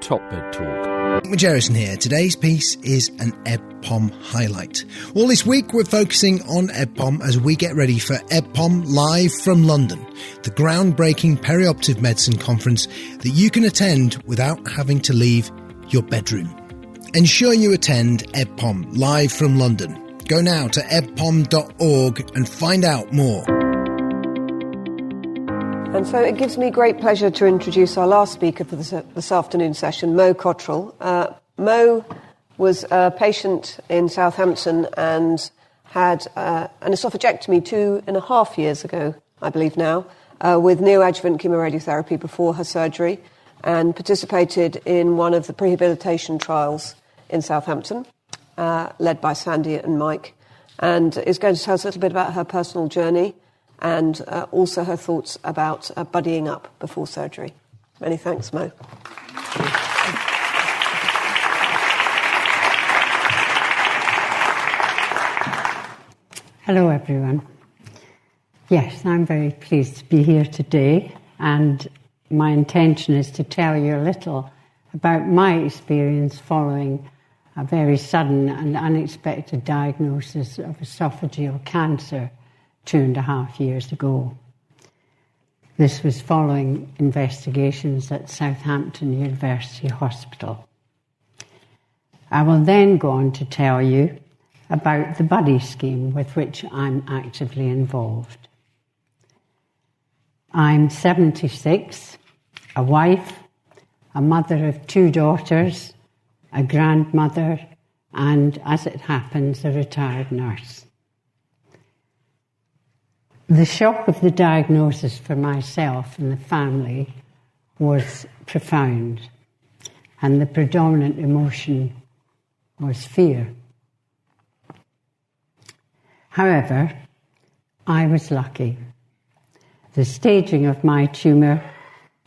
TopMedTalk. Majerison here. Today's piece is an EBPOM highlight. Well, this week we're focusing on EBPOM as we get ready for EBPOM Live from London, the groundbreaking perioperative medicine conference that you can attend without having to leave your bedroom. Ensure you attend EBPOM Live from London. Go now to ebpom.org and find out more. And so it gives me great pleasure to introduce our last speaker for this afternoon session, Mo Cottrell. Mo was a patient in Southampton and had an esophagectomy 2.5 years ago, I believe now, with neoadjuvant chemoradiotherapy before her surgery, and participated in one of the prehabilitation trials in Southampton, led by Sandy and Mike, and is going to tell us a little bit about her personal journey and also her thoughts about buddying up before surgery. Many thanks, Mo. Hello, everyone. Yes, I'm very pleased to be here today, and my intention is to tell you a little about my experience following a very sudden and unexpected diagnosis of esophageal cancer 2.5 years ago. This was following investigations at Southampton University Hospital. I will then go on to tell you about the buddy scheme with which I'm actively involved. I'm 76, a wife, a mother of 2 daughters, a grandmother, and, as it happens, a retired nurse. The shock of the diagnosis for myself and the family was profound, and the predominant emotion was fear. However, I was lucky. The staging of my tumour,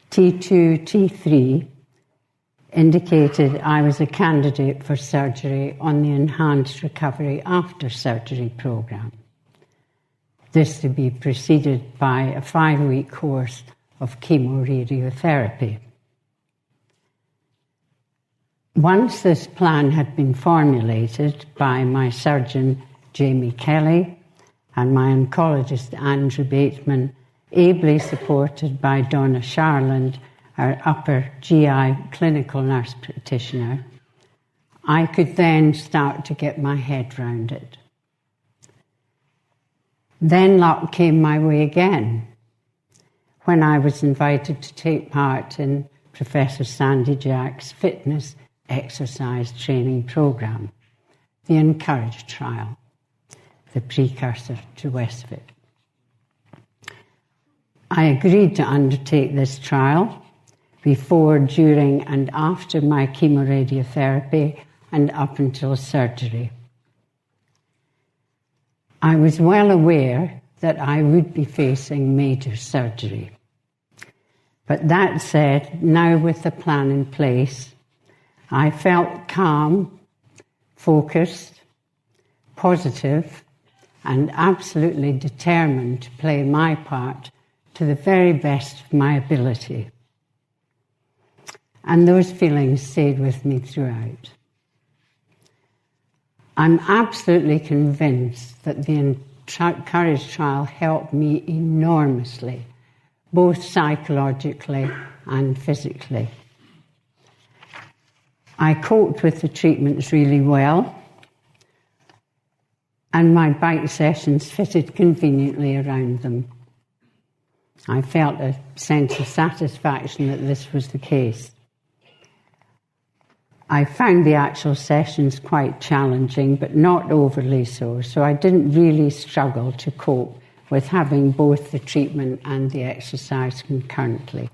T2, T3, indicated I was a candidate for surgery on the Enhanced Recovery After Surgery programme. This to be preceded by a 5-week course of chemoradiotherapy. Once this plan had been formulated by my surgeon, Jamie Kelly, and my oncologist, Andrew Bateman, ably supported by Donna Sharland, our upper GI clinical nurse practitioner, I could then start to get my head round it. Then luck came my way again when I was invited to take part in Professor Sandy Jack's fitness exercise training programme, the Encourage trial, the precursor to Oesophagus. I agreed to undertake this trial before, during and after my chemoradiotherapy and up until surgery. I was well aware that I would be facing major surgery. But that said, now with the plan in place, I felt calm, focused, positive, and absolutely determined to play my part to the very best of my ability. And those feelings stayed with me throughout. I'm absolutely convinced that the Encourage trial helped me enormously, both psychologically and physically. I coped with the treatments really well, and my bike sessions fitted conveniently around them. I felt a sense of satisfaction that this was the case. I found the actual sessions quite challenging, but not overly so I didn't really struggle to cope with having both the treatment and the exercise concurrently.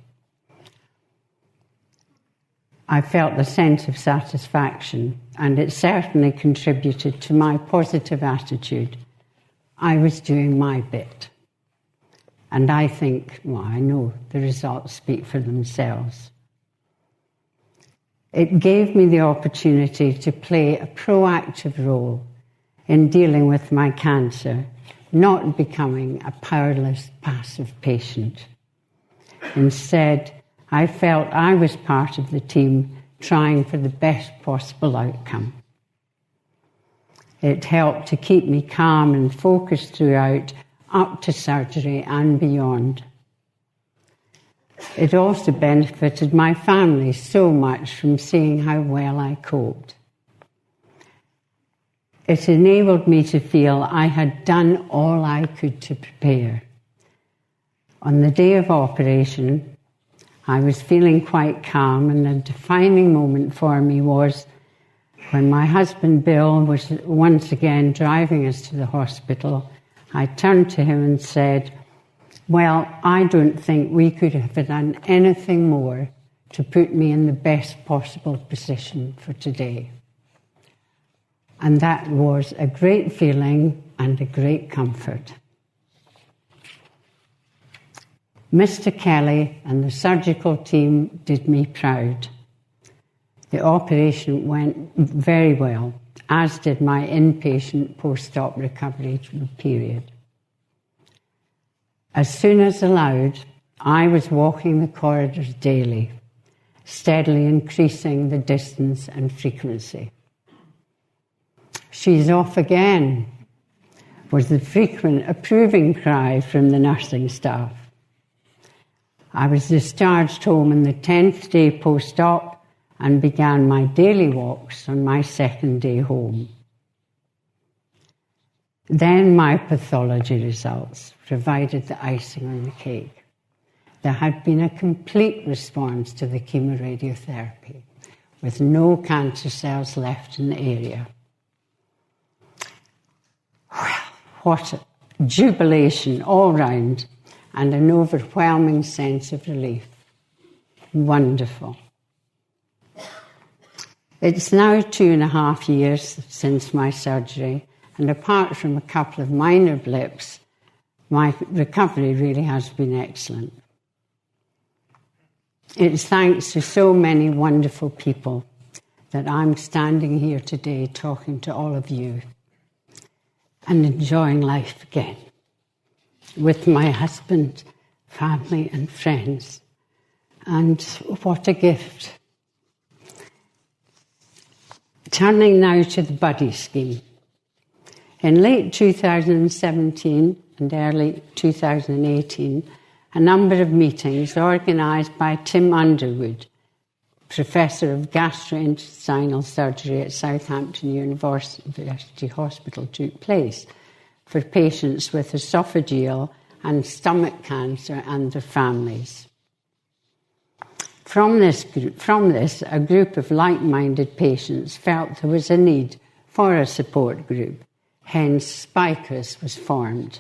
I felt a sense of satisfaction, and it certainly contributed to my positive attitude. I was doing my bit. And I think, well, I know the results speak for themselves. It gave me the opportunity to play a proactive role in dealing with my cancer, not becoming a powerless, passive patient. Instead, I felt I was part of the team trying for the best possible outcome. It helped to keep me calm and focused throughout, up to surgery and beyond. It also benefited my family so much from seeing how well I coped. It enabled me to feel I had done all I could to prepare. On the day of operation, I was feeling quite calm, and a defining moment for me was when my husband Bill was once again driving us to the hospital. I turned to him and said, "Well, I don't think we could have done anything more to put me in the best possible position for today." And that was a great feeling and a great comfort. Mr. Kelly and the surgical team did me proud. The operation went very well, as did my inpatient post-op recovery period. As soon as allowed, I was walking the corridors daily, steadily increasing the distance and frequency. "She's off again," was the frequent approving cry from the nursing staff. I was discharged home on the 10th day post-op and began my daily walks on my second day home. Then my pathology results provided the icing on the cake. There had been a complete response to the chemoradiotherapy, with no cancer cells left in the area. Well, what a jubilation all round, and an overwhelming sense of relief. Wonderful. It's now 2.5 years since my surgery, and apart from a couple of minor blips, my recovery really has been excellent. It's thanks to so many wonderful people that I'm standing here today talking to all of you and enjoying life again with my husband, family and friends. And what a gift. Turning now to the buddy scheme. In late 2017 and early 2018, a number of meetings organised by Tim Underwood, Professor of Gastrointestinal Surgery at Southampton University Hospital, took place for patients with esophageal and stomach cancer and their families. From this, a group of like-minded patients felt there was a need for a support group. Hence, SPICOS was formed,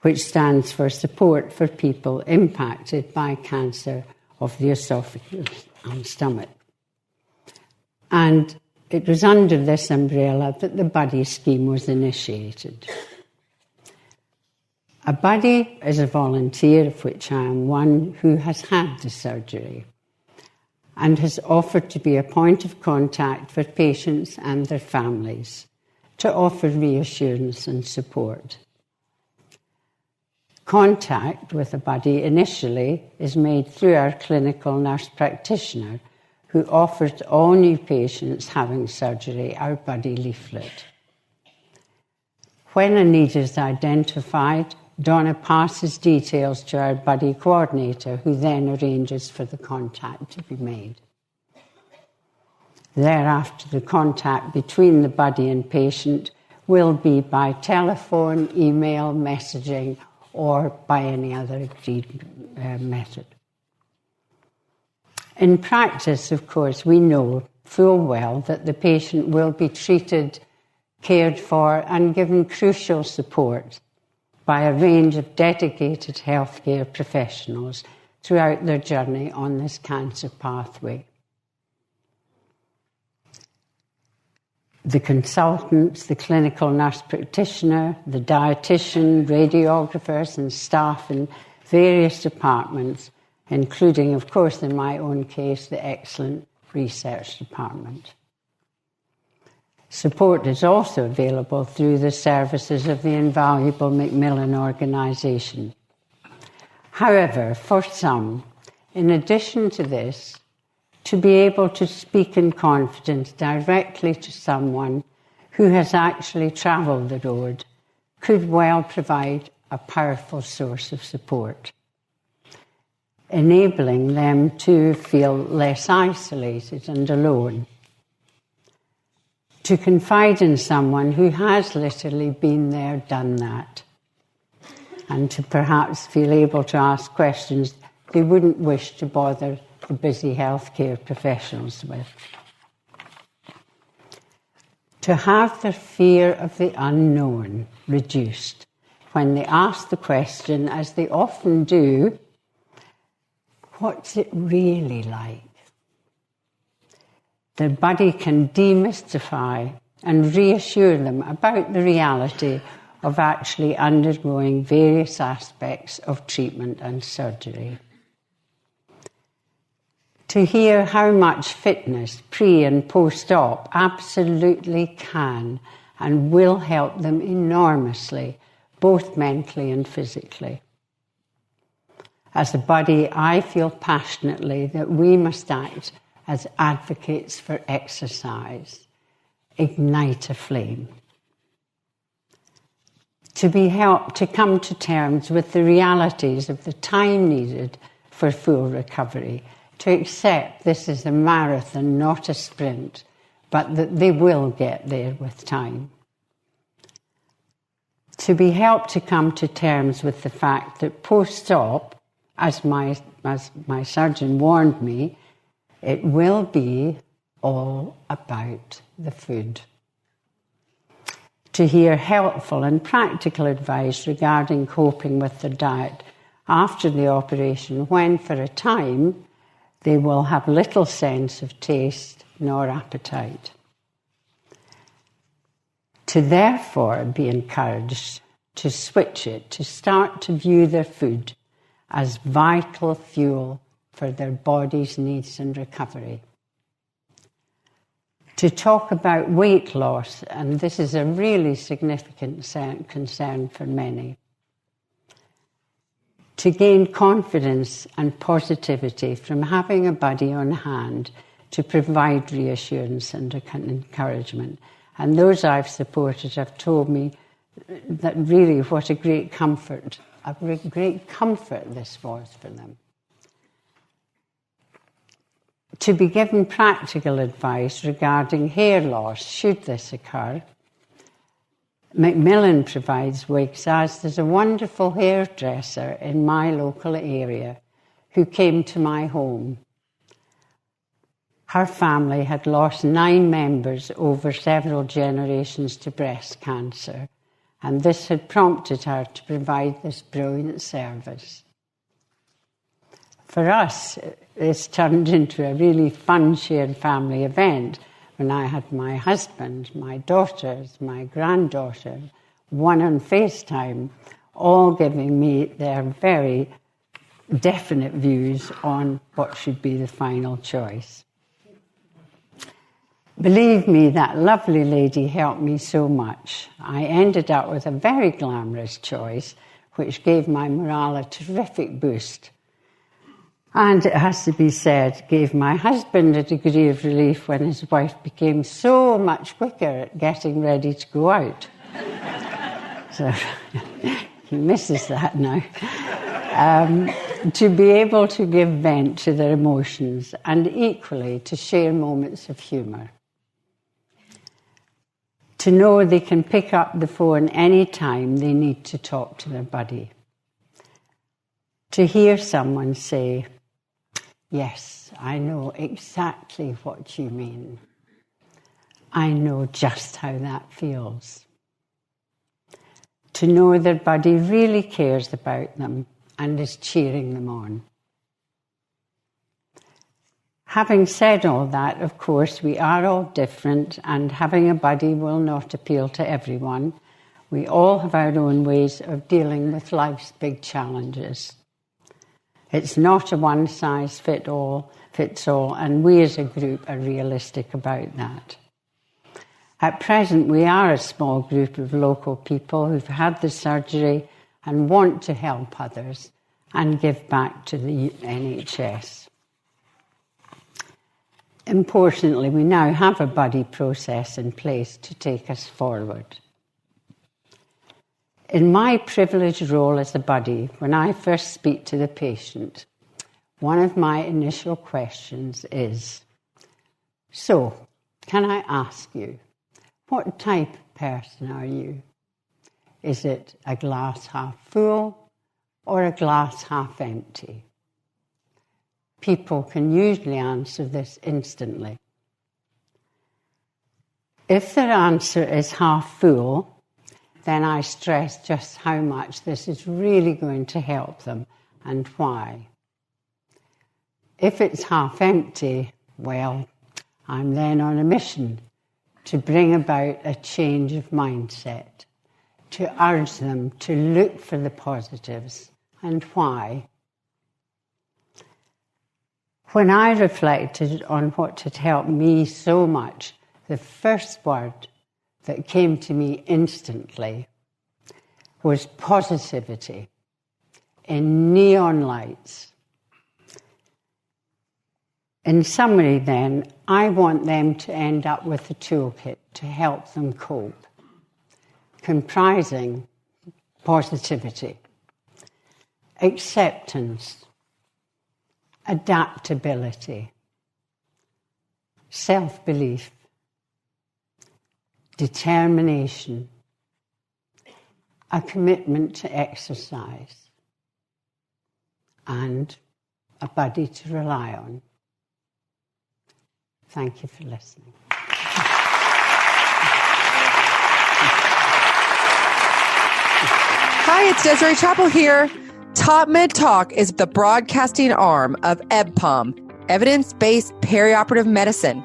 which stands for Support for People Impacted by Cancer of the Esophagus and Stomach. And it was under this umbrella that the buddy scheme was initiated. A buddy is a volunteer, of which I am one, who has had the surgery and has offered to be a point of contact for patients and their families to offer reassurance and support. Contact with a buddy initially is made through our clinical nurse practitioner, who offers all new patients having surgery our buddy leaflet. When a need is identified, Donna passes details to our buddy coordinator, who then arranges for the contact to be made. Thereafter, the contact between the buddy and patient will be by telephone, email, messaging, or by any other agreed method. In practice, of course, we know full well that the patient will be treated, cared for, and given crucial support by a range of dedicated healthcare professionals throughout their journey on this cancer pathway. The consultants, the clinical nurse practitioner, the dietitian, radiographers and staff in various departments, including, of course, in my own case, the excellent research department. Support is also available through the services of the invaluable Macmillan organisation. However, for some, in addition to this, to be able to speak in confidence directly to someone who has actually travelled the road could well provide a powerful source of support, enabling them to feel less isolated and alone. To confide in someone who has literally been there, done that, and to perhaps feel able to ask questions they wouldn't wish to bother the busy healthcare professionals with. To have their fear of the unknown reduced when they ask the question, as they often do, what's it really like? Their body can demystify and reassure them about the reality of actually undergoing various aspects of treatment and surgery. To hear how much fitness pre- and post-op absolutely can and will help them enormously, both mentally and physically. As a body, I feel passionately that we must act as advocates for exercise, ignite a flame. To be helped to come to terms with the realities of the time needed for full recovery, to accept this is a marathon, not a sprint, but that they will get there with time. To be helped to come to terms with the fact that post-op, as my surgeon warned me, it will be all about the food. To hear helpful and practical advice regarding coping with their diet after the operation, when for a time they will have little sense of taste nor appetite. To therefore be encouraged to switch it, to start to view their food as vital fuel for their body's needs and recovery. To talk about weight loss, and this is a really significant concern for many. To gain confidence and positivity from having a buddy on hand to provide reassurance and encouragement. And those I've supported have told me that really what a great comfort this was for them. To be given practical advice regarding hair loss, should this occur. Macmillan provides wigs, as there's a wonderful hairdresser in my local area who came to my home. Her family had lost 9 members over several generations to breast cancer, and this had prompted her to provide this brilliant service. For us, it's turned into a really fun shared family event when I had my husband, my daughters, my granddaughter, one on FaceTime, all giving me their very definite views on what should be the final choice. Believe me, that lovely lady helped me so much. I ended up with a very glamorous choice, which gave my morale a terrific boost. And it has to be said, gave my husband a degree of relief when his wife became so much quicker at getting ready to go out. So he misses that now. To be able to give vent to their emotions and equally to share moments of humour. To know they can pick up the phone any time they need to talk to their buddy. To hear someone say, yes, I know exactly what you mean. I know just how that feels. To know their buddy really cares about them and is cheering them on. Having said all that, of course, we are all different, and having a buddy will not appeal to everyone. We all have our own ways of dealing with life's big challenges. It's not a one-size-fits-all, and we as a group are realistic about that. At present, we are a small group of local people who've had the surgery and want to help others and give back to the NHS. Importantly, we now have a buddy process in place to take us forward. In my privileged role as a buddy, when I first speak to the patient, one of my initial questions is, so, can I ask you, what type of person are you? Is it a glass half full or a glass half empty? People can usually answer this instantly. If their answer is half full, then I stress just how much this is really going to help them and why. If it's half empty, well, I'm then on a mission to bring about a change of mindset, to urge them to look for the positives and why. When I reflected on what had helped me so much, the first word that came to me instantly was positivity in neon lights. In summary then, I want them to end up with a toolkit to help them cope, comprising positivity, acceptance, adaptability, self-belief, determination, a commitment to exercise, and a buddy to rely on. Thank you for listening. Hi, it's Desiree Chappell here. TopMedTalk is the broadcasting arm of EBPOM, Evidence-Based Perioperative Medicine.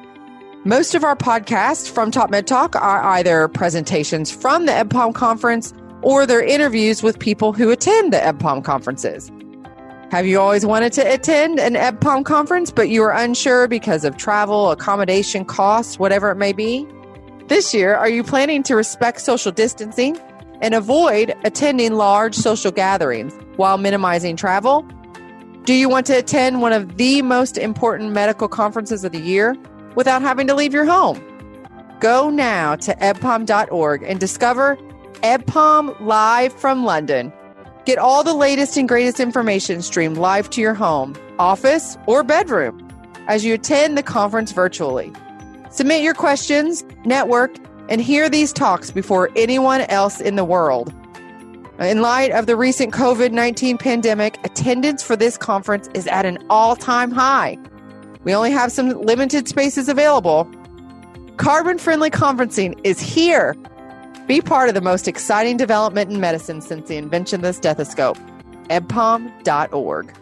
Most of our podcasts from TopMedTalk are either presentations from the EBPOM conference or they're interviews with people who attend the EBPOM conferences. Have you always wanted to attend an EBPOM conference, but you were unsure because of travel, accommodation, costs, whatever it may be? This year, are you planning to respect social distancing and avoid attending large social gatherings while minimizing travel? Do you want to attend one of the most important medical conferences of the year without having to leave your home? Go now to ebpom.org and discover EBPOM Live from London. Get all the latest and greatest information streamed live to your home, office, or bedroom as you attend the conference virtually. Submit your questions, network, and hear these talks before anyone else in the world. In light of the recent COVID-19 pandemic, attendance for this conference is at an all-time high. We only have some limited spaces available. Carbon-friendly conferencing is here. Be part of the most exciting development in medicine since the invention of the stethoscope. ebpom.org.